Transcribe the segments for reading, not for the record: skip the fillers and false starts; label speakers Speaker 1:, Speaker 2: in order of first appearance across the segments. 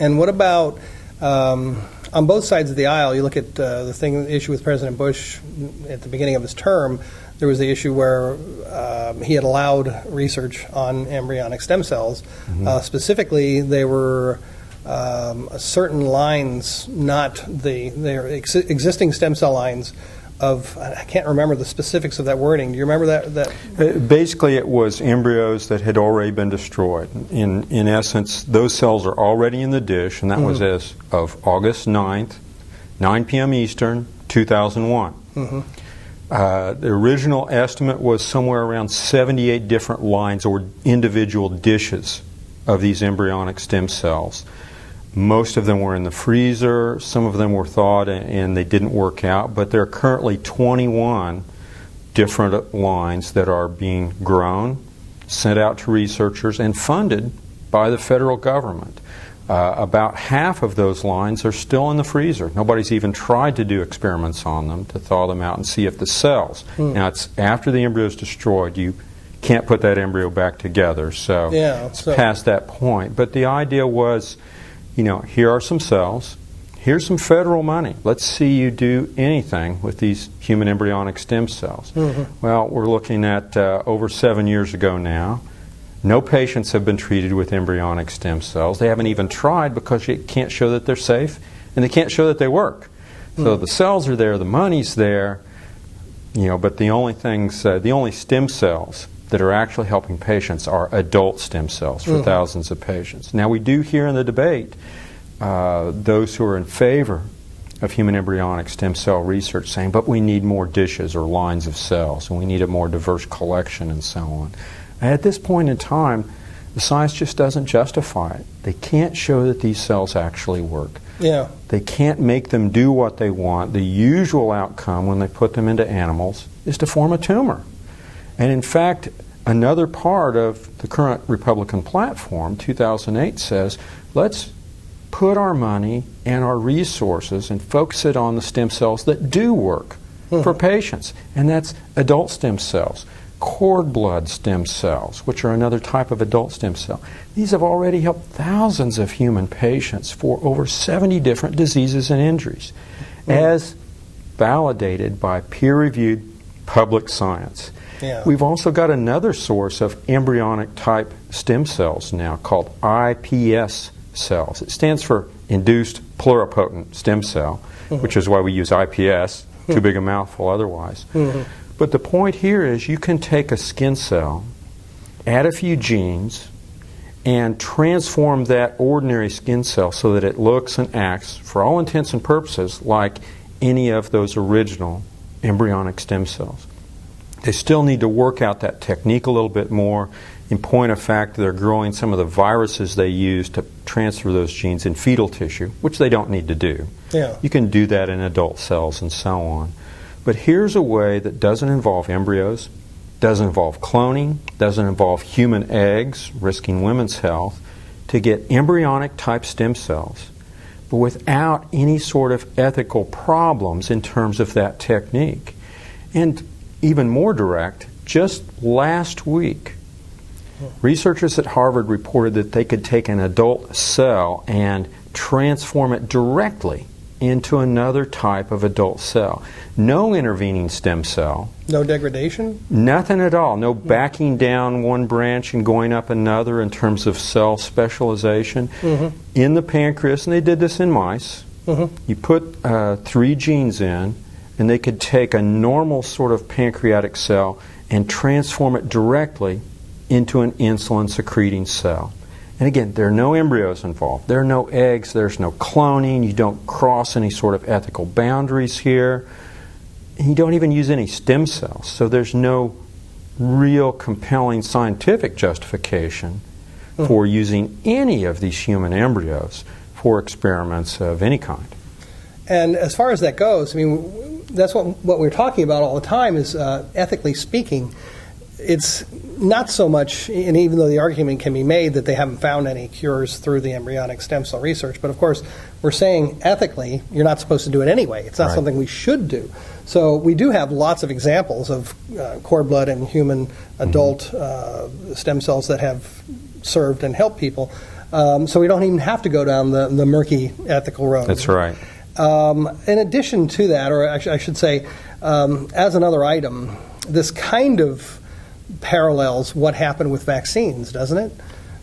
Speaker 1: And what about on both sides of the aisle? You look at the issue with President Bush at the beginning of his term. There was the issue where he had allowed research on embryonic stem cells. Specifically, they were certain lines, not existing stem cell lines of, I can't remember the specifics of that wording. Do you remember that?
Speaker 2: Basically, it was embryos that had already been destroyed. In essence, those cells are already in the dish, and that was as of August 9th, 9 p.m. Eastern, 2001. The original estimate was somewhere around 78 different lines or individual dishes of these embryonic stem cells. Most of them were in the freezer. Some of them were thawed and they didn't work out. But there are currently 21 different lines that are being grown, sent out to researchers, and funded by the federal government. About half of those lines are still in the freezer. Nobody's even tried to do experiments on them to thaw them out and see if the cells. Now, it's after the embryo is destroyed. You can't put that embryo back together, so it's past that point. But the idea was, here are some cells. Here's some federal money. Let's see you do anything with these human embryonic stem cells. Well, we're looking at over 7 years ago now. No patients have been treated with embryonic stem cells. They haven't even tried because you can't show that they're safe and they can't show that they work. So the cells are there, the money's there, but the only stem cells that are actually helping patients are adult stem cells for thousands of patients. Now, we do hear in the debate those who are in favor of human embryonic stem cell research saying, but we need more dishes or lines of cells, and we need a more diverse collection and so on. And at this point in time, the science just doesn't justify it. They can't show that these cells actually work. They can't make them do what they want. The usual outcome when they put them into animals is to form a tumor. And in fact, another part of the current Republican platform, 2008, says, let's put our money and our resources and focus it on the stem cells that do work for patients. And that's adult stem cells, cord blood stem cells, which are another type of adult stem cell. These have already helped thousands of human patients for over 70 different diseases and injuries, as validated by peer-reviewed public science. We've also got another source of embryonic type stem cells now called iPS cells. It stands for induced pluripotent stem cell, which is why we use IPS, too big a mouthful otherwise. But the point here is you can take a skin cell, add a few genes, and transform that ordinary skin cell so that it looks and acts, for all intents and purposes, like any of those original embryonic stem cells. They still need to work out that technique a little bit more. In point of fact, they're growing some of the viruses they use to transfer those genes in fetal tissue, which they don't need to do. You can do that in adult cells and so on. But here's a way that doesn't involve embryos, doesn't involve cloning, doesn't involve human eggs, risking women's health, to get embryonic type stem cells, but without any sort of ethical problems in terms of that technique. And even more direct, just last week, researchers at Harvard reported that they could take an adult cell and transform it directly into another type of adult cell. No intervening stem cell.
Speaker 1: No degradation?
Speaker 2: Nothing at all. No backing down one branch and going up another in terms of cell specialization. In the pancreas, and they did this in mice, you put 3 genes in, and they could take a normal sort of pancreatic cell and transform it directly into an insulin-secreting cell. And again, there are no embryos involved. There are no eggs. There's no cloning. You don't cross any sort of ethical boundaries here. And you don't even use any stem cells. So there's no real compelling scientific justification for using any of these human embryos for experiments of any kind.
Speaker 1: And as far as that goes, I mean, that's what we're talking about all the time is, ethically speaking, it's not so much, and even though the argument can be made that they haven't found any cures through the embryonic stem cell research, but of course we're saying ethically you're not supposed to do it anyway. It's not something we should do. So we do have lots of examples of cord blood and human adult stem cells that have served and helped people. So we don't even have to go down the murky ethical road.
Speaker 2: That's right.
Speaker 1: In addition to that, or actually I should say, as another item, this kind of parallels what happened with vaccines, doesn't it?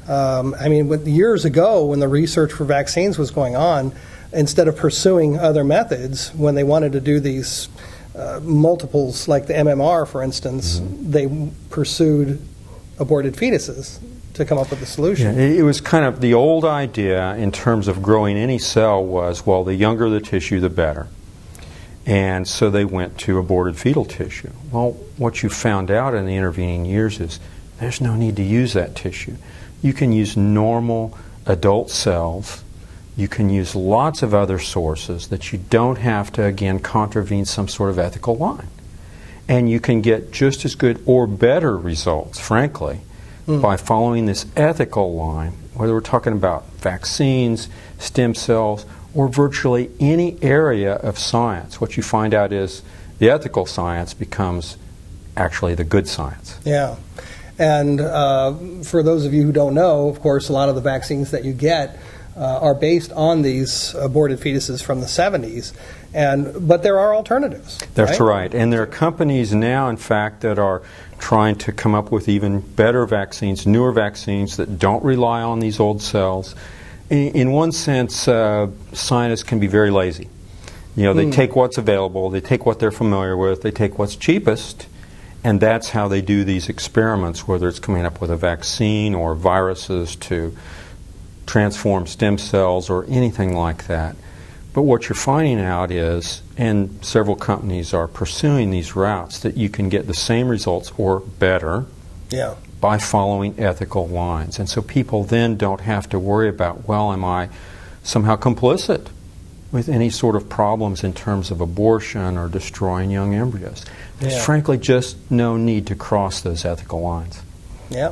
Speaker 1: I mean, years ago when the research for vaccines was going on, instead of pursuing other methods, when they wanted to do these multiples like the MMR, for instance, they pursued aborted fetuses to come up with a solution.
Speaker 2: Yeah, it was kind of the old idea in terms of growing any cell was, well, the younger the tissue, the better. And so they went to aborted fetal tissue. Well, what you found out in the intervening years is there's no need to use that tissue. You can use normal adult cells. You can use lots of other sources that you don't have to, again, contravene some sort of ethical line. And you can get just as good or better results, frankly, by following this ethical line, whether we're talking about vaccines, stem cells, or virtually any area of science. What you find out is the ethical science becomes actually the good science.
Speaker 1: Yeah. And for those of you who don't know, of course, a lot of the vaccines that you get are based on these aborted fetuses from the 70s. But there are alternatives.
Speaker 2: That's right. And there are companies now, in fact, that are trying to come up with even better vaccines, newer vaccines that don't rely on these old cells. In one sense, scientists can be very lazy. You know, they take what's available, they take what they're familiar with, they take what's cheapest, and that's how they do these experiments, whether it's coming up with a vaccine or viruses to transform stem cells or anything like that. But what you're finding out is, and several companies are pursuing these routes, that you can get the same results or better by following ethical lines. And so people then don't have to worry about, well, am I somehow complicit with any sort of problems in terms of abortion or destroying young embryos? There's frankly just no need to cross those ethical lines.
Speaker 1: Yeah.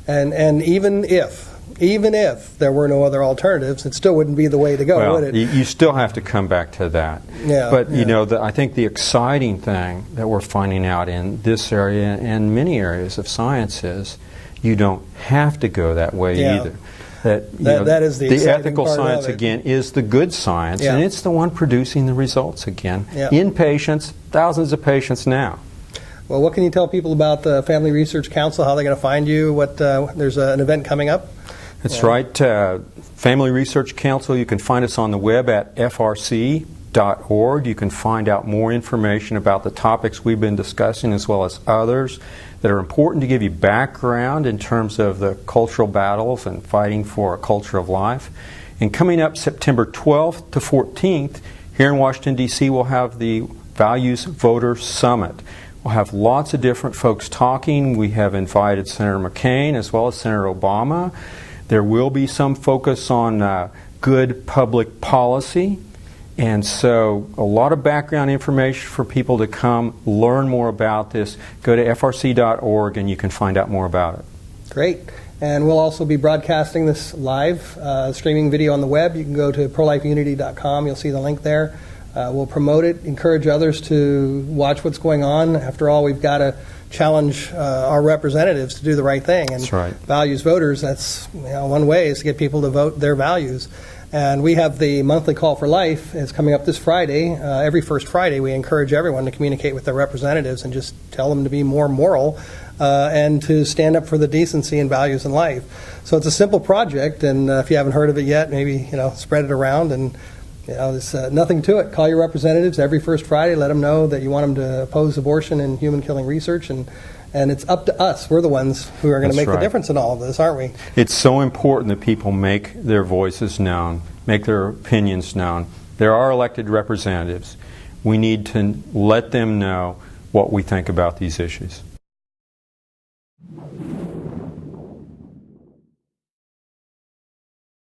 Speaker 1: And even if there were no other alternatives, it still wouldn't be the way to go, would it?
Speaker 2: You still have to come back to that. You know, I think the exciting thing that we're finding out in this area and many areas of science is you don't have to go that way either. That is the ethical
Speaker 1: part
Speaker 2: science, again, is the good science, and it's the one producing the results again in patients, thousands of patients now.
Speaker 1: Well, what can you tell people about the Family Research Council, how they're going to find you? There's an event coming up?
Speaker 2: That's right. Family Research Council, you can find us on the web at frc.org. You can find out more information about the topics we've been discussing as well as others that are important to give you background in terms of the cultural battles and fighting for a culture of life. And coming up September 12th to 14th, here in Washington, D.C., we'll have the Values Voter Summit. We'll have lots of different folks talking. We have invited Senator McCain as well as Senator Obama. There will be some focus on good public policy, and so a lot of background information for people to come learn more about this. Go to frc.org and you can find out more about it.
Speaker 1: Great. And we'll also be broadcasting this live, streaming video on the web. You can go to prolifeunity.com. You'll see the link there. We'll promote it, encourage others to watch what's going on. After all, we've got to challenge our representatives to do the right thing. And
Speaker 2: that's right.
Speaker 1: Values voters, that's one way is to get people to vote their values. And we have the monthly Call for Life. It's coming up this Friday. Every first Friday, we encourage everyone to communicate with their representatives and just tell them to be more moral and to stand up for the decency and values in life. So it's a simple project, and if you haven't heard of it yet, maybe spread it around. And there's nothing to it. Call your representatives every first Friday. Let them know that you want them to oppose abortion and human-killing research, and it's up to us. We're the ones who are going to make the difference in all of this, aren't we?
Speaker 2: It's so important that people make their voices known, make their opinions known. There are elected representatives. We need to let them know what we think about these issues.